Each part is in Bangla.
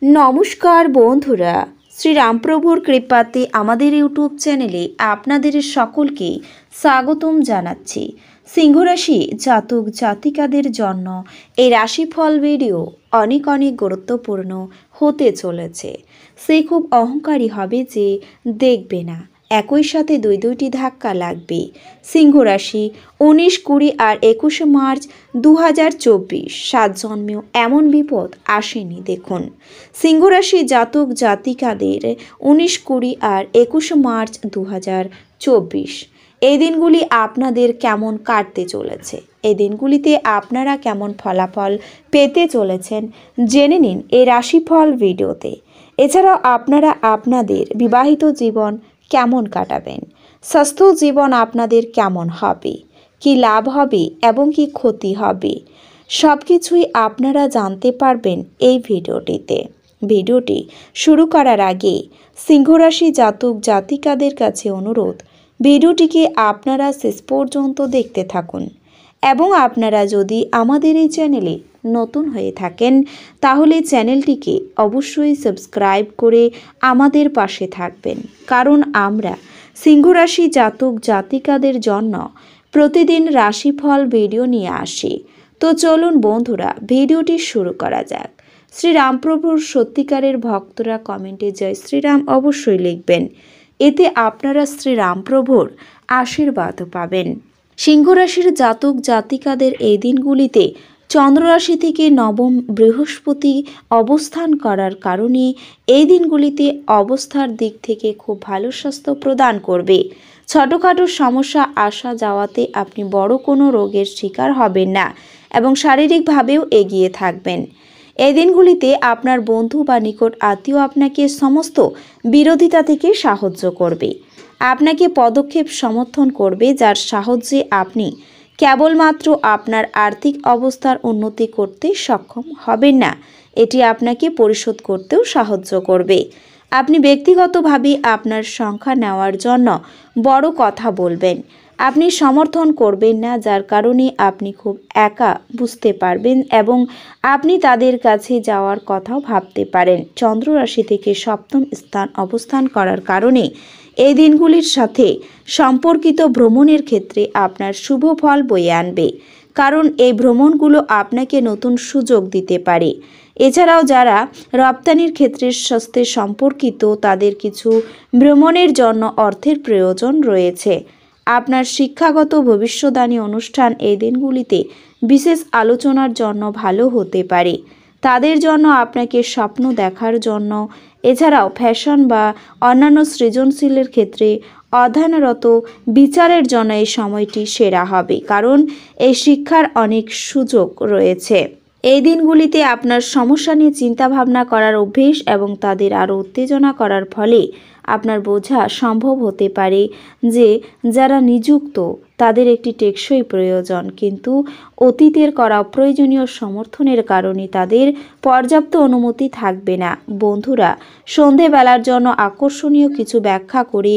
নমস্কার বন্ধুরা, শ্রীরামপ্রভুর কৃপাতে আমাদের ইউটিউব চ্যানেলে আপনাদের সকলকে স্বাগতম জানাচ্ছি। সিংহরাশি জাতক জাতিকাদের জন্য এই রাশিফল ভিডিও অনেক গুরুত্বপূর্ণ হতে চলেছে। সে খুব অহংকারী হবে যে দেখবে না, একই সাথে দুইটি ধাক্কা লাগবে। সিংহরাশি 19, 20 আর 21 মার্চ 2024 7 জন্মেও এমন বিপদ আসেনি। দেখুন, সিংহরাশি জাতক জাতিকাদের 19, 20 আর 21 মার্চ 2024 এই দিনগুলি আপনাদের কেমন কাটতে চলেছে, এই দিনগুলিতে আপনারা কেমন ফলাফল পেতে চলেছেন জেনে নিন এই রাশিফল ভিডিওতে। এছাড়াও আপনারা আপনাদের বিবাহিত জীবন কেমন কাটাবেন, স্বাস্থ্য জীবন আপনাদের কেমন হবে, কি লাভ হবে এবং কি ক্ষতি হবে, সব কিছুই আপনারা জানতে পারবেন এই ভিডিওটিতে। ভিডিওটি শুরু করার আগে সিংহরাশি জাতক জাতিকাদের কাছে অনুরোধ, ভিডিওটিকে আপনারা শেষ পর্যন্ত দেখতে থাকুন এবং আপনারা যদি আমাদের এই চ্যানেলে নতুন হয়ে থাকেন তাহলে চ্যানেলটিকে অবশ্যই সাবস্ক্রাইব করে আমাদের পাশে থাকবেন, কারণ আমরা সিংহরাশি জাতক জাতিকাদের জন্য প্রতিদিন রাশিফল ভিডিও নিয়ে আসি। তো চলুন বন্ধুরা, ভিডিওটি শুরু করা যাক। শ্রীরামপ্রভুর সত্যিকারের ভক্তরা কমেন্টে জয় শ্রীরাম অবশ্যই লিখবেন, এতে আপনারা শ্রীরামপ্রভুর আশীর্বাদও পাবেন। সিংহরাশির জাতক জাতিকাদের এই দিনগুলিতে চন্দ্ররাশি থেকে নবম বৃহস্পতি অবস্থান করার কারণে এই দিনগুলিতে অবস্থার দিক থেকে খুব ভালো স্বাস্থ্য প্রদান করবে। ছোটোখাটো সমস্যা আসা যাওয়াতে আপনি বড় কোনো রোগের শিকার হবেন না এবং শারীরিকভাবেও এগিয়ে থাকবেন। এই দিনগুলিতে আপনার বন্ধু বা নিকট আত্মীয় আপনাকে সমস্ত বিরোধিতা থেকে সাহায্য করবে, আপনাকে পদক্ষেপ সমর্থন করবে, যার সাহায্যে আপনি কেবলমাত্র আপনার আর্থিক অবস্থার উন্নতি করতে সক্ষম হবেন না, এটি আপনাকে পরিশোধ করতেও সাহায্য করবে। আপনি ব্যক্তিগতভাবে আপনার সংখ্যা নেওয়ার জন্য বড় কথা বলবেন, আপনি সমর্থন করবেন না, যার কারণে আপনি খুব একা বুঝতে পারবেন এবং আপনি তাদের কাছে যাওয়ার কথাও ভাবতে পারেন। চন্দ্র রাশি থেকে সপ্তম স্থান অবস্থান করার কারণে এই দিনগুলির সাথে সম্পর্কিত ভ্রমণের ক্ষেত্রে আপনার শুভ ফল বয়ে আনবে, কারণ এই ভ্রমণগুলো আপনাকে নতুন সুযোগ দিতে পারে। এছাড়াও যারা রপ্তানির ক্ষেত্রে সাথে সম্পর্কিত তাদের কিছু ভ্রমণের জন্য অর্থের প্রয়োজন রয়েছে। আপনার শিক্ষাগত ভবিষ্যদ্বাণী অনুষ্ঠান এই দিনগুলিতে বিশেষ আলোচনার জন্য ভালো হতে পারে। তাদের জন্য আপনাকে স্বপ্ন দেখার জন্য, এছাড়াও ফ্যাশন বা অন্যান্য সৃজনশীলের ক্ষেত্রে অধ্যয়নরত বিচারের জন্য এই সময়টি সেরা হবে, কারণ এই শিক্ষার অনেক সুযোগ রয়েছে। এই দিনগুলিতে আপনার সমস্যা নিয়ে চিন্তাভাবনা করার অভ্যেস এবং তাদের আরও উত্তেজনা করার ফলে আপনার বোঝা সম্ভব হতে পারে যে যারা নিযুক্ত তাদের একটি টেকসই প্রয়োজন, কিন্তু অতীতের করা অপ্রয়োজনীয় সমর্থনের কারণে তাদের পর্যাপ্ত অনুমতি থাকবে না। বন্ধুরা, সন্ধেবেলার জন্য আকর্ষণীয় কিছু ব্যাখ্যা করে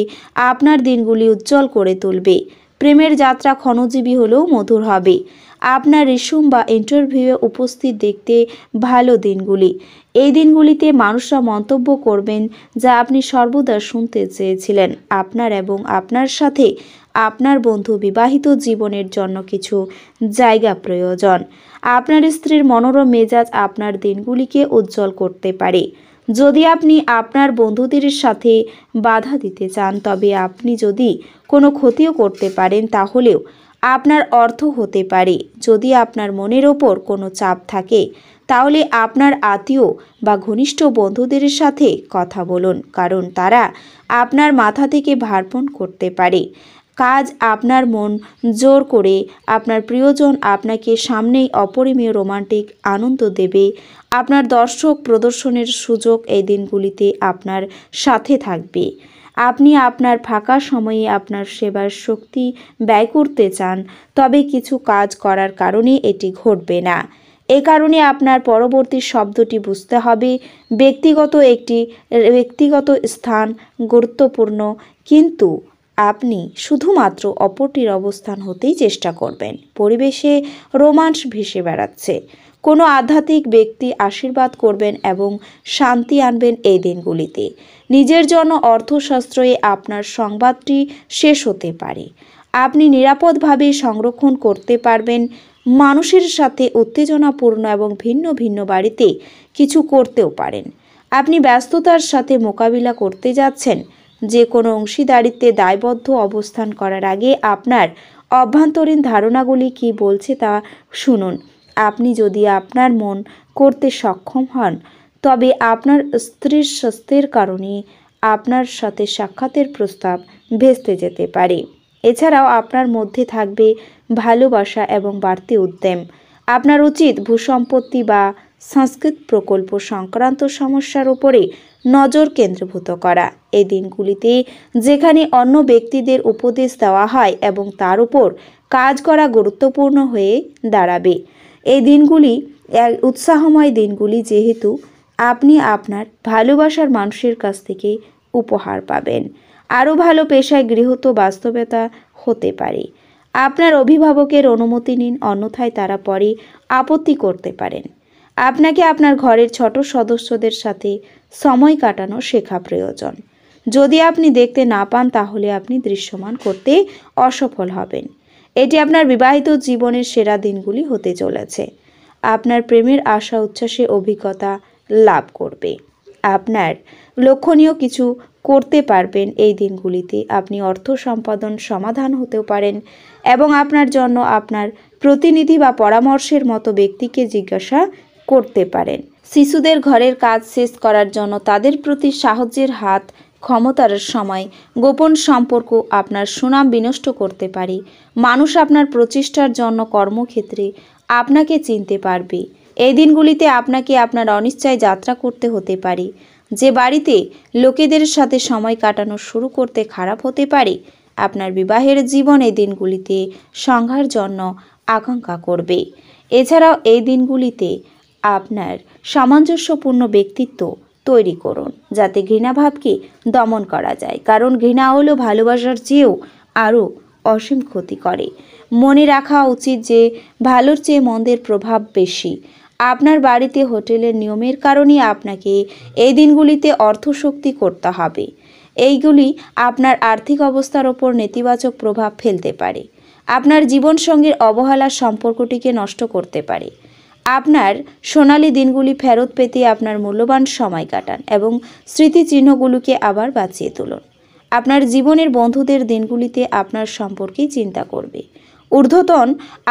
আপনার দিনগুলি উজ্জ্বল করে তুলবে। প্রেমের যাত্রা ক্ষণজীবী হলেও মধুর হবে। আপনার রিস্যুম বা ইন্টারভিউয়ে উপস্থিত দেখতে ভালো দিনগুলি। এই দিনগুলিতে মানুষরা মন্তব্য করবেন যা আপনি সর্বদা শুনতে চেয়েছিলেন। আপনার এবং আপনার সাথে আপনার বন্ধু বিবাহিত জীবনের জন্য কিছু জায়গা প্রয়োজন। আপনার স্ত্রীর মনোরম মেজাজ আপনার দিনগুলিকে উজ্জ্বল করতে পারে। যদি আপনি আপনার বন্ধুদের সাথে বাধা দিতে চান, তবে আপনি যদি কোনো ক্ষতিও করতে পারেন তাহলেও আপনার অর্থ হতে পারে। যদি আপনার মনের ওপর কোনো চাপ থাকে তাহলে আপনার আত্মীয় বা ঘনিষ্ঠ বন্ধুদের সাথে কথা বলুন, কারণ তারা আপনার মাথা থেকে ভারপণ করতে পারে। কাজ আপনার মন জোর করে আপনার প্রিয়জন আপনাকে সামনেই অপরিমেয় রোমান্টিক আনন্দ দেবে। আপনার দর্শক প্রদর্শনের সুযোগ এই দিনগুলিতে আপনার সাথে থাকবে। আপনি আপনার ফাঁকা সময়ে আপনার সেবার শক্তি ব্যয় করতে চান, তবে কিছু কাজ করার কারণে এটি ঘটবে না। এ কারণে আপনার পরবর্তী শব্দটি বুঝতে হবে। ব্যক্তিগত স্থান গুরুত্বপূর্ণ, কিন্তু আপনি শুধুমাত্র অপরটির অবস্থান হতেই চেষ্টা করবেন। পরিবেশে রোমান্স ভেসে বেড়াচ্ছে। কোনো আধ্যাত্মিক ব্যক্তি আশীর্বাদ করবেন এবং শান্তি আনবেন এই দিনগুলিতে। নিজের জন্য অর্থশাস্ত্রে আপনার সংবাদটি শেষ হতে পারে। আপনি নিরাপদভাবে সংরক্ষণ করতে পারবেন। মানুষের সাথে উত্তেজনাপূর্ণ এবং ভিন্ন ভিন্ন বাড়িতে কিছু করতেও পারেন। আপনি ব্যস্ততার সাথে মোকাবিলা করতে যাচ্ছেন। যে কোনো অংশীদারিত্বে দায়বদ্ধ অবস্থান করার আগে আপনার অভ্যন্তরীণ ধারণাগুলি কি বলছে তা শুনুন। আপনি যদি আপনার মন করতে সক্ষম হন, তবে আপনার স্ত্রীর স্বাস্থ্যের কারণে আপনার সাথে সাক্ষাতের প্রস্তাব ভেস্তে যেতে পারে। এছাড়াও আপনার মধ্যে থাকবে ভালোবাসা এবং বাড়তি উদ্যম। আপনার উচিত ভূসম্পত্তি বা সংস্কৃত প্রকল্প সংক্রান্ত সমস্যার উপরে নজর কেন্দ্রীভূত করা। এই দিনগুলিতে যেখানে অন্য ব্যক্তিদের উপদেশ দেওয়া হয় এবং তার উপর কাজ করা গুরুত্বপূর্ণ হয়ে দাঁড়াবে। এই দিনগুলি উৎসাহময় দিনগুলি, যেহেতু আপনি আপনার ভালোবাসার মানুষের কাছ থেকে উপহার পাবেন। আরও ভালো পেশায় গৃহীত বাস্তবতা হতে পারে। আপনার অভিভাবকের অনুমতি নিন, অন্যথায় তারা পরে আপত্তি করতে পারেন। আপনাকে আপনার ঘরের ছোট সদস্যদের সাথে সময় কাটানো শেখা প্রয়োজন। যদি আপনি দেখতে না পান, তাহলে আপনি দৃশ্যমান করতে অসফল হবেন। এটি আপনার বিবাহিত জীবনের সেরা দিনগুলি হতে চলেছে। আপনার প্রেমের আশা উচ্ছ্বাসে অভিজ্ঞতা লাভ করবে। আপনার লক্ষণীয় কিছু করতে পারবেন এই দিনগুলিতে। আপনি অর্থ সম্পাদন সমাধান হতেও পারেন এবং আপনার জন্য আপনার প্রতিনিধি বা পরামর্শের মতো ব্যক্তিকে জিজ্ঞাসা করতে পারেন। শিশুদের ঘরের কাজ শেষ করার জন্য তাদের প্রতি সাহায্যের হাত ক্ষমতার সময় গোপন সম্পর্ক আপনার সুনাম বিনষ্ট করতে পারে। মানুষ আপনার প্রচেষ্টার জন্য কর্মক্ষেত্রে আপনাকে চিনতে পারবে। এই দিনগুলিতে আপনাকে আপনার অনিশ্চয় যাত্রা করতে হতে পারে। যে বাড়িতে লোকেদের সাথে সময় কাটানো শুরু করতে খারাপ হতে পারে, আপনার বিবাহের জীবন এই দিনগুলিতে সংঘার জন্য আকাঙ্ক্ষা করবে। এছাড়াও এই দিনগুলিতে আপনার সামঞ্জস্যপূর্ণ ব্যক্তিত্ব তৈরি করুন, যাতে ঘৃণাভাবকে দমন করা যায়, কারণ ঘৃণা হলো ভালোবাসার চেয়েও আরও অসীম ক্ষতি করে। মনে রাখা উচিত যে ভালোর চেয়ে মন্দের প্রভাব বেশি। আপনার বাড়িতে হোটেলের নিয়মের কারণে আপনাকে এই দিনগুলিতে অর্থশক্তি করতে হবে। এইগুলি আপনার আর্থিক অবস্থার ওপর নেতিবাচক প্রভাব ফেলতে পারে। আপনার জীবনসঙ্গীর অবহেলার সম্পর্কটিকে নষ্ট করতে পারে। আপনার সোনালী দিনগুলি ফেরত পেতে আপনার মূল্যবান সময় কাটান এবং স্মৃতিচিহ্নগুলোকে আবার বাঁচিয়ে তুলুন। আপনার জীবনের বন্ধুদের দিনগুলিতে আপনার সম্পর্কেই চিন্তা করবে। ঊর্ধ্বতন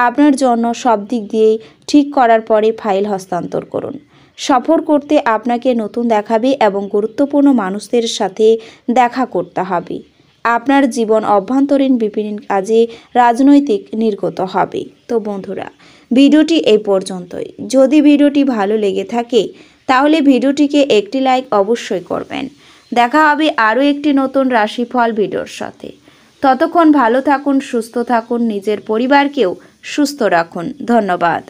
আপনার জন্য সব দিক দিয়ে ঠিক করার পরে ফাইল হস্তান্তর করুন। সফর করতে আপনাকে নতুন দেখাবে এবং গুরুত্বপূর্ণ মানুষদের সাথে দেখা করতে হবে। আপনার জীবন অভ্যন্তরীণ বিভিন্ন কাজে রাজনৈতিক নির্গত হবে। তো বন্ধুরা, ভিডিওটি এই পর্যন্তই। যদি ভিডিওটি ভালো লেগে থাকে তাহলে ভিডিওটিকে একটি লাইক অবশ্যই করবেন। দেখা হবে আরও একটি নতুন রাশিফল ভিডিওর সাথে। ততক্ষণ ভালো থাকুন, সুস্থ থাকুন, নিজের পরিবারকেও সুস্থ রাখুন। ধন্যবাদ।